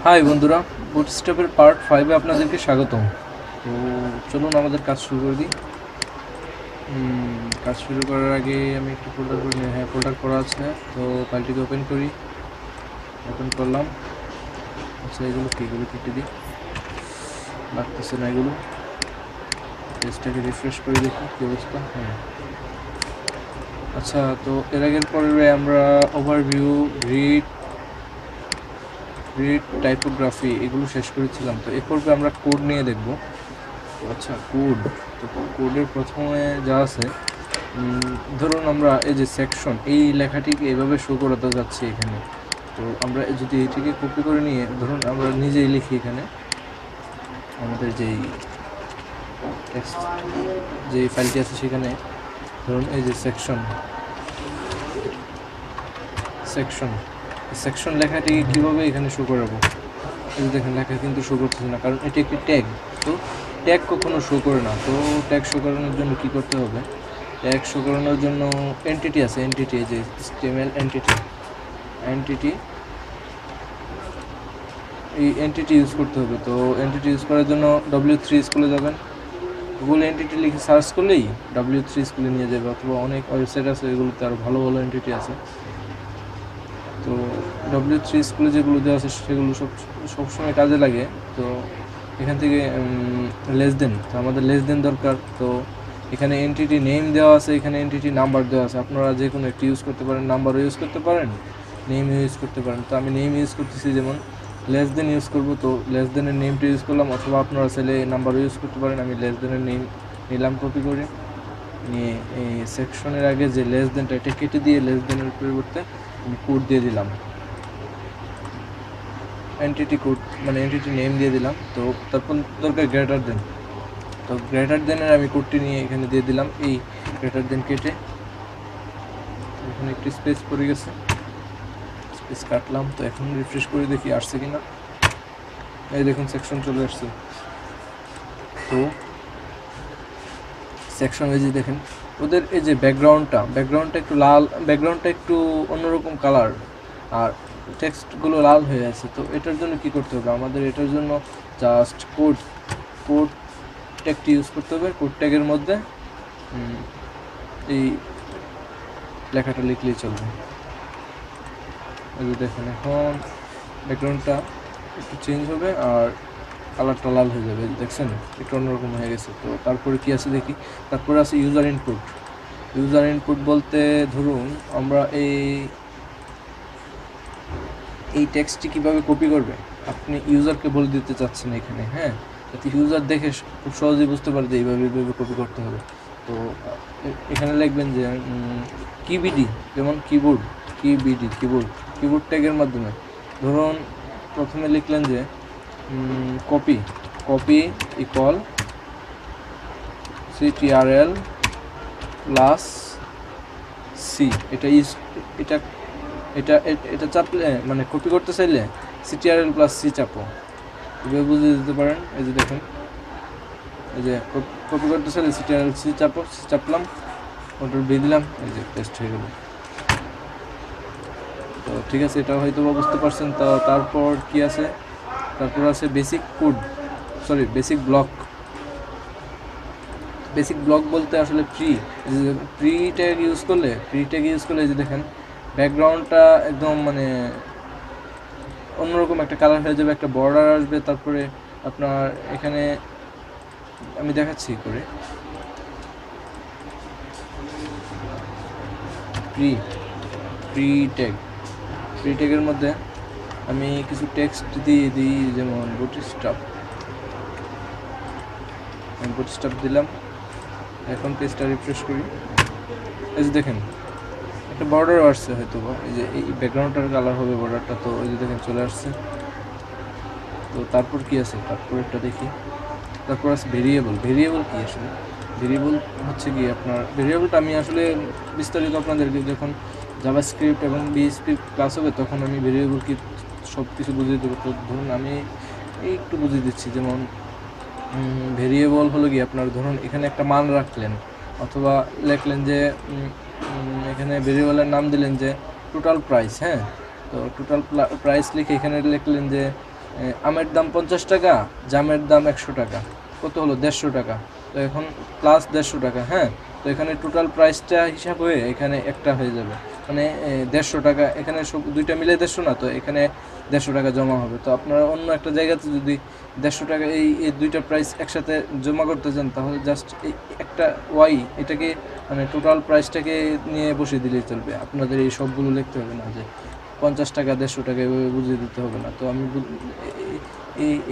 High বন্ধুরা, বুটস্ট্র্যাপের part 5-এ আপনাদেরকে স্বাগতম। তো চলুন আমাদের কাজ শুরু করে দিই। কাজ শুরু করার আগে আমি একটু ফোল্ডার করে নিই। হ্যাঁ, ফোল্ডার করা আছে। তো ফাইলটিকে ওপেন করি। ওপেন করলাম। আচ্ছা, এগুলো কি, এগুলো কেটে দিই, লাগতেছে না এগুলো। পেজটাকে রিফ্রেশ করে দেখি কী অবস্থা। হ্যাঁ, আচ্ছা, তো এর আগের পর্বে আমরা ওভারভিউ, গ্রিড, টাইপোগ্রাফি এগুলো শেষ করেছিলাম। তো এ পর্বে আমরা কোড নিয়ে দেখব। আচ্ছা, কোড। তো কোডের প্রথমে যা আছে, ধরুন আমরা এই যে সেকশন, এই লেখাটিকে এভাবে শো করাতে যাচ্ছি এখানে। তো আমরা যদি এটিকে কপি করে নিয়ে ধরুন আমরা নিজেই লিখি এখানে আমাদের যেই টেক্সট, যে ফাইলটি আছে সেখানে ধরুন এই যে সেকশন, সেকশন সেকশন লেখাটি কীভাবে এখানে শো করাবো। এই যে দেখেন, লেখা কিন্তু শো করতেছে না, কারণ এটি একটি ট্যাগ। তো ট্যাগ কখনো শো করে না। তো ট্যাগ শো করানোর জন্য কী করতে হবে, ট্যাগ শো করানোর জন্য এন্টিটি আছে, এন্টিটি, এই যে HTML এন্টিটি, এই এন্টিটি ইউজ করতে হবে। তো এন্টিটি ইউজ করার জন্য W3 স্কুলে যাবেন। গুগল এন্টিটি লিখে সার্চ করলেই W3 স্কুলে নিয়ে যাবে, অথবা অনেক ওয়েবসাইট আছে এগুলোতে আরও ভালো ভালো এন্টিটি আছে। তো W3 স্কুলে যেগুলো দেওয়া আছে সেগুলো সবসময় কাজে লাগে। তো এখান থেকে লেস দেন, তো আমাদের লেস দেন দরকার। তো এখানে এন্টিটি নেম দেওয়া আছে, এখানে এন্টিটি নাম্বার দেওয়া আছে। আপনারা যে কোনো একটি ইউজ করতে পারেন, নাম্বারও ইউজ করতে পারেন, নেম ইউজ করতে পারেন। তো আমি নেম ইউজ করতেছি, যেমন লেস দেন ইউজ করব। তো লেস দেনের নেমটা ইউজ করলাম, অথবা আপনারা চাইলে নাম্বারও ইউজ করতে পারেন। আমি লেস দেনের নেম নিলাম, কপি করে নিয়ে এই সেকশনের আগে যে লেস দেনটা, এটা কেটে দিয়ে লেস দেনের পরিবর্তে আমি কোড দিয়ে দিলাম, এন্টিটি কোড, মানে এন্টিটি নেম দিয়ে দিলাম। তো তারপর দরকার গ্রেটার দেন। তো গ্রেটার দেনের আমি কোডটি নিয়ে এখানে দিয়ে দিলাম, এই গ্রেটার দেন কেটে এখানে একটি স্পেস পড়ে গেছে, স্পেস কাটলাম। তো এখন রিফ্রেশ করে দেখি আসছে কিনা। এই দেখুন, সেকশন চলে আসছে। তো সেকশন, এই যে দেখেন ওদের এই যে ব্যাকগ্রাউন্ডটা একটু লাল, ব্যাকগ্রাউন্ডটা একটু অন্যরকম কালার, আর টেক্সটগুলো লাল হয়ে আছে। তো এটার জন্য কি করতে হবে আমাদের, এটার জন্য জাস্ট কোড ট্যাগটি ইউজ করতে হবে। কোড ট্যাগের মধ্যে এই লেখাটা লিখলেই চলবে। এই যে দেখেন, এখন ব্যাকগ্রাউন্ডটা একটু চেঞ্জ হবে আর কালারটা লাল হয়ে যাবে, দেখছেন একটু অন্যরকম হয়ে গেছে। তো তারপরে কি আছে দেখি, তারপরে আছে ইউজার ইনপুট বলতে ধরুন আমরা এই টেক্সটটি কীভাবে কপি করবে আপনি ইউজারকে বলে দিতে চাচ্ছেন এখানে। হ্যাঁ, যাতে ইউজার দেখে খুব সহজেই বুঝতে পারে যে এইভাবে কপি করতে হবে। তো এখানে লিখবেন যে কিবিডি, যেমন কিবোর্ড ট্যাগের মাধ্যমে ধরুন প্রথমে লিখলেন যে copy equal CTRL plus C. এটা এটা এটা এটা চাপলে, মানে কপি করতে চাইলে CTRL প্লাস সি চাপো, এভাবে বুঝে দিতে পারেন। এই যে দেখেন, এই যে কপি করতে চাইলে CTRL সি চাপলাম, ওটার দিয়ে দিলাম, এই যে পেস্ট হয়ে গেল। তো ঠিক আছে, এটা হয়তো বুঝতে পারছেন। তো তারপর কি আছে, তারপর আছে বেসিক ব্লক বলতে আসলে প্রি ট্যাগ ইউজ করলে এই যে দেখেন ব্যাকগ্রাউন্ডটা একদম মানে অন্যরকম একটা কালার হয়ে যাবে, একটা বর্ডার আসবে। তারপরে আপনার এখানে আমি দেখাচ্ছি করে প্রি ট্যাগের মধ্যে আমি কিছু টেক্সট দিয়ে দিই, যেমন বুটস্ট্র্যাপ দিলাম। এখন পেজটা রিফ্রেশ করি। এই যে দেখেন একটা বর্ডার আসছে, হয়তো এই যে এই ব্যাকগ্রাউন্ডটার কালার হবে বর্ডারটা। তো এই যে দেখেন চলে আসছে। তো তারপর কি আছে, তারপর একটা দেখি। তারপর আছে ভেরিয়েবল কি আসলে, ভেরিয়েবল হচ্ছে কি আপনার, ভেরিয়েবলটা আমি আসলে বিস্তারিত আপনাদেরকে যখন জাভাস্ক্রিপ্ট এবং PHP ক্লাস হবে তখন আমি ভেরিয়েবল কি সব কিছু বুঝিয়ে দেবো। তো ধরুন আমি একটু বুঝিয়ে দিচ্ছি। যেমন ভেরিয়েবল হলো কি আপনার, ধরুন এখানে একটা মান রাখলেন, অথবা লিখলেন যে এখানে ভেরিয়েবলের নাম দিলেন যে টোটাল প্রাইস। হ্যাঁ, তো টোটাল প্রাইস লিখে এখানে লিখলেন যে আমের দাম 50 টাকা, জামের দাম 100 টাকা, কত হলো 150 টাকা। তো এখন প্লাস 150 টাকা, হ্যাঁ। তো এখানে টোটাল প্রাইসটা হিসাব হয়ে এখানে একটা হয়ে যাবে, মানে 150 টাকা। এখানে সব দুইটা মিলে 150 না, তো এখানে 150 টাকা জমা হবে। তো আপনারা অন্য একটা জায়গাতে যদি 150 টাকা এই দুইটা প্রাইস একসাথে জমা করতে চান, তাহলে জাস্ট এই একটা ওয়াই এটাকে মানে টোটাল প্রাইসটাকে নিয়ে বসিয়ে দিলেই চলবে। আপনাদের এই সবগুলো লিখতে হবে না যে 50 টাকা 150 টাকা এভাবে বুঝিয়ে দিতে হবে না। তো আমি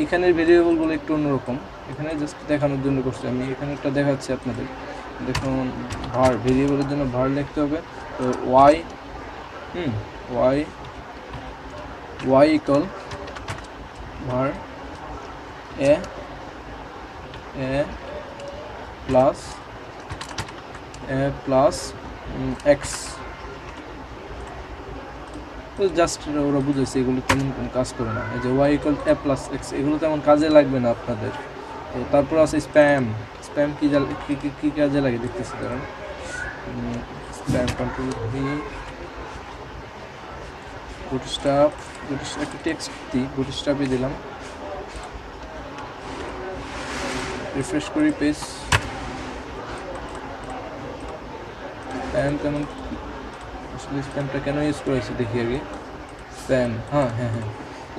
এখানের ভেরিয়েবলগুলো একটু অন্যরকম, এখানে জাস্ট দেখানোর জন্য করছি আমি। এখানে একটা দেখাচ্ছি আপনাদের, দেখুন ভার, ভেরিয়েবলের জন্য ভার লিখতে হবে। তো ওয়াই ওয়াই ইকুয়াল ভার এ প্লাস এক্স। তো জাস্ট ওরা বুঝেছে, এগুলো তেমন কাজ করে না। এই যে ওয়াই ইকুয়াল এ প্লাস এক্স, এগুলো তেমন কাজে লাগবে না আপনাদের। তো তারপর আছে স্প্যাম কি কাজে লাগে দেখতেছি, কারণ স্প্যাম কন্ট্রোল ভি, বুটস্ট্র্যাপ একটা টেক্সট দিই, বুটস্ট্র্যাপই দিলাম, রিফ্রেশ করি পেজ। স্প্যাম কেমন, আসলে স্প্যামটা কেন ইউজ করেছি দেখি আগে। স্প্যাম, হ্যাঁ,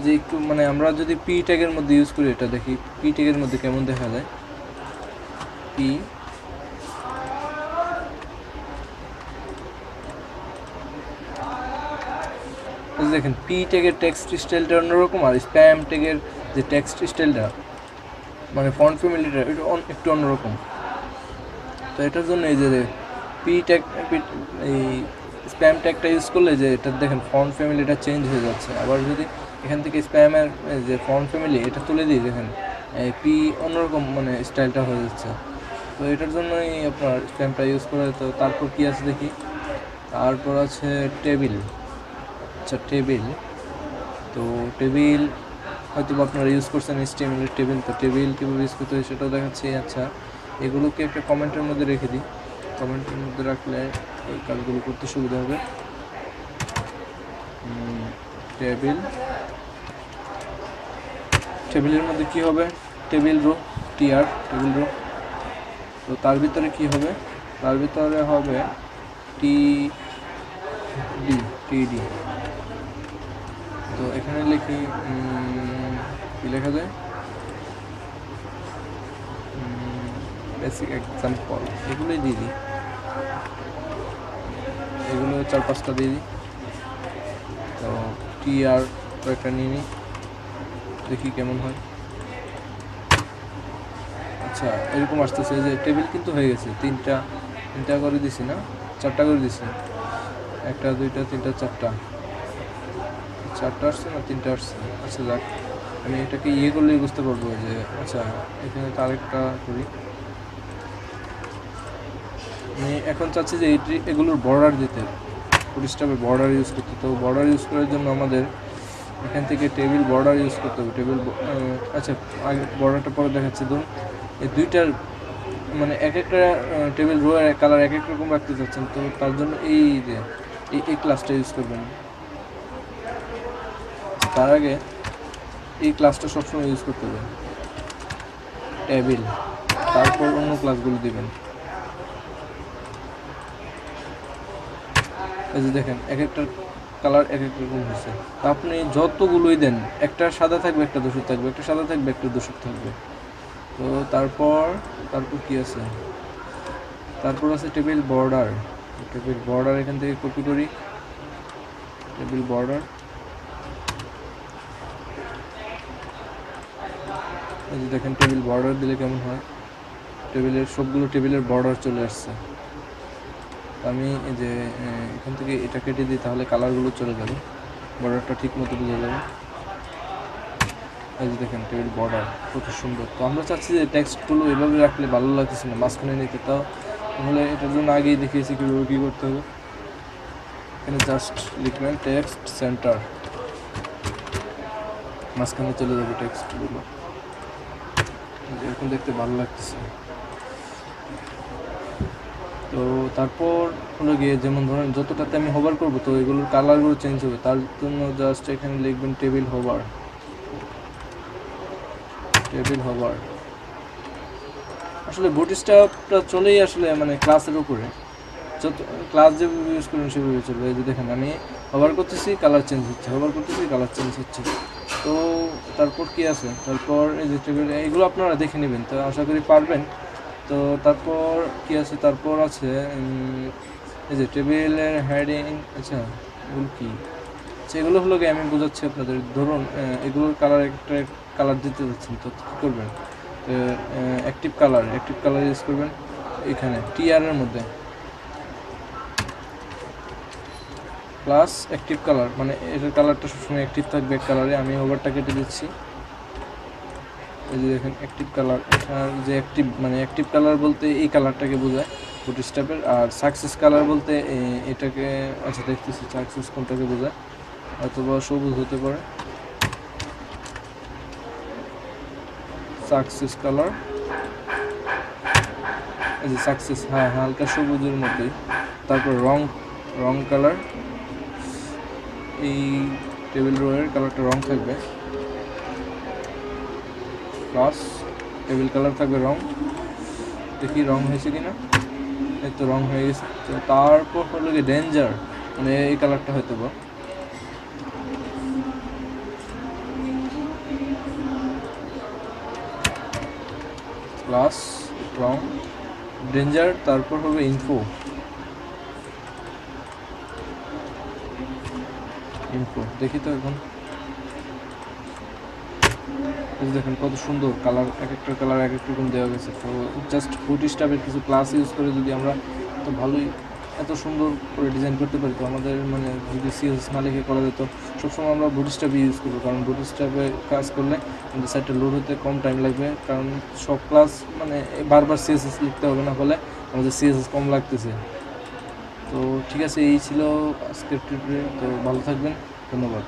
যে একটু মানে আমরা যদি পি ট্যাগের মধ্যে ইউজ করি, এটা দেখি পি ট্যাগের মধ্যে কেমন দেখা যায়। পি দেখেন, পি ট্যাগের টেক্সট স্টাইলটা অন্যরকম, আর স্প্যাম ট্যাগের যে টেক্সট স্টাইলটা মানে ফন্ট ফ্যামিলিটা এটা একটু অন্যরকম। তো এটার জন্য এই যে পি ট্যাগ, এই স্প্যাম ট্যাগটা ইউজ করলে যে এটা দেখেন ফন্ট ফ্যামিলিটা চেঞ্জ হয়ে যাচ্ছে। আবার যদি এখান থেকে স্প্যামের যে ফন্ট ফ্যামিলি এটা তুলে দিই, দেখেন পি অন্যরকম মানে স্টাইলটা হয়ে যাচ্ছে। তো এটার জন্যই আপনার স্প্যামটা ইউজ করে। তো তারপর কি আছে দেখি, তারপর আছে টেবিল। আচ্ছা টেবিল, তো টেবিল হয়তো আপনারা ইউজ করছেন HTML এর টেবিল। তো টেবিল কীভাবে ইউজ করতে হয় সেটাও দেখাচ্ছি। আচ্ছা এগুলোকে একটা কমেন্টের মধ্যে রেখে দিই, কমেন্টের মধ্যে রাখলে এই কাজগুলো করতে সুবিধা হবে। টেবিলের মধ্যে কি হবে, টেবিল রো, টেবিল রো। তো তার ভিতরে কি হবে, তার ভিতরে হবে টিডি। তো এখানে লিখি কি লেখা যায়, বেসিক এক্সাম্পল, এগুলোই দিয়ে দিই, এগুলো 4-5টা দিয়ে দিই। তো টিআর কয়েকটা নিয়ে নিই, দেখি কেমন হয়। আচ্ছা এরকম আসতেছে যে টেবিল কিন্তু হয়ে গেছে, তিনটা করে দিছি না, 4টা করে দিছি, 1 2 3 4টা আসছে না, 3টা আসছে। আচ্ছা যাক, আমি এটাকে ইয়ে করলেই বুঝতে পারবো যে আচ্ছা এখানে তো আরেকটা করি। আমি এখন চাচ্ছি যে এগুলোর বর্ডার দিতে, ফুটস্ট্যাপে বর্ডার ইউজ করতে। তো বর্ডার ইউজ করার জন্য আমাদের এখান থেকে টেবিল বর্ডার ইউজ করতে হবে। টেবিল, আচ্ছা আগে বর্ডারটা পরে দেখাচ্ছি। ধরুন এই দুইটার মানে এক একটা টেবিল রো কালার এক এক রকম রাখতে চাচ্ছেন, তো তার জন্য এই যে এই ক্লাসটা ইউজ করবেন। তার আগে এই ক্লাসটা সবসময় ইউজ করতে হবে, টেবিল, তারপর অন্য ক্লাসগুলো দিবেন। এই যে দেখেন এক একটা কালার এক এক রকম হয়েছে। তো আপনি যতগুলোই দেন, একটা সাদা থাকবে একটা ধূসর থাকবে, একটা সাদা থাকবে একটা ধূসর থাকবে। তো তারপর কি আছে, তারপর আছে টেবিল বর্ডার। এখান থেকে কপি করি, টেবিল বর্ডার। এই যে দেখেন টেবিল বর্ডার দিলে কেমন হয়, টেবিলের সবগুলো টেবিলের বর্ডার চলে আসছে। আমি এই যে এখান থেকে এটা কেটে দিই, তাহলে কালারগুলো চলে যাবে, বর্ডারটা ঠিক মতো বোঝা যাবে। এই যে দেখেন টেবিল বর্ডার কত সুন্দর। তো আমরা চাচ্ছি যে টেক্সটগুলো এভাবে রাখলে ভালো লাগতেছে না, মাঝখানে নিতে। তাহলে এটার জন্য আগেই দেখিয়েছি কীভাবে কী করতে হবে। এখানে জাস্ট লিখবেন টেক্সট সেন্টার, মাঝখানে চলে যাবে টেক্সটগুলো, এরকম দেখতে ভালো লাগতেছে। তো তারপর হলো গিয়ে যেমন ধরেন যতটাতে আমি হোভার করবো তো এগুলোর কালারগুলো চেঞ্জ হবে, তার জন্য জাস্ট এখানে লিখবেন টেবিল হোভার। আসলে বুটস্ট্র্যাপটা চলেই আসলে মানে ক্লাসের উপরে, যত ক্লাস যেভাবে ইউজ করবেন সেভাবে চলবে। এই যে দেখেন আমি হোভার করতেছি কালার চেঞ্জ হচ্ছে, হোভার করতেছি কালার চেঞ্জ হচ্ছে। তো তারপর কি আছে, তারপর এই যে টেবিল, এইগুলো আপনারা দেখে নেবেন, তো আশা করি পারবেন। তো তারপর কি আছে, তারপর আছে এই যে টেবিলের হেডিং। আচ্ছা এগুলো কি, সেগুলো হলো গিয়ে আমি বোঝাচ্ছি আপনাদের। ধরুন এগুলোর কালার একটা কালার দিতে যাচ্ছেন, তো কী করবেন, অ্যাক্টিভ কালার ইউজ করবেন এখানে টিআরের মধ্যে, প্লাস অ্যাক্টিভ কালার, মানে এটার কালারটা সবসময় অ্যাক্টিভ থাকবে এক কালারে। আমি ওভারটা কেটে দিচ্ছি। এই যে দেখেন অ্যাক্টিভ কালার, যে অ্যাক্টিভ মানে অ্যাক্টিভ কালার বলতে এই কালারটাকে বোঝায় বুটস্ট্র্যাপের। আর সাকসেস কালার বলতে এটাকে, আচ্ছা দেখতেছি সাকসেস কোনটাকে বোঝায়, অথবা সবুজ হতে পারে সাকসেস কালার। এই যে সাকসেস, হ্যাঁ হালকা সবুজের মতোই। তারপর রং কালার, এই টেবিল রোয়ের কালারটা রং থাকবে, প্লাস টেবিল কালার থাকবে রং। দেখি রং হয়েছে কিনা, এই তো রং হয়ে গেছে। তো তারপর হলো কি ডেঞ্জার, মানে এই কালারটা হয়তো বা, প্লাস রং ডেঞ্জার। তারপর হবে ইনফো, দেখি তো এখন। দেখেন কত সুন্দর কালার, এক একটা কালার এক এক রকম দেওয়া গেছে। তো জাস্ট বুটস্ট্র্যাপের কিছু ক্লাস ইউজ করে যদি আমরা তো ভালোই এত সুন্দর করে ডিজাইন করতে পারি, তো আমাদের মানে যদি সিএসএস না লিখে করা যেত, সবসময় আমরা বুটস্ট্র্যাপ ইউজ করবো। কারণ বুটস্ট্র্যাপে কাজ করলে আমাদের সাইটটা লোড হতে কম টাইম লাগবে, কারণ সব ক্লাস মানে বারবার সিএসএস লিখতে হবে, না হলে আমাদের সিএসএস কম লাগতেছে। তো ঠিক আছে, এই ছিল আজকের টিউটোরিয়াল। তো ভালো থাকবেন, ধন্যবাদ।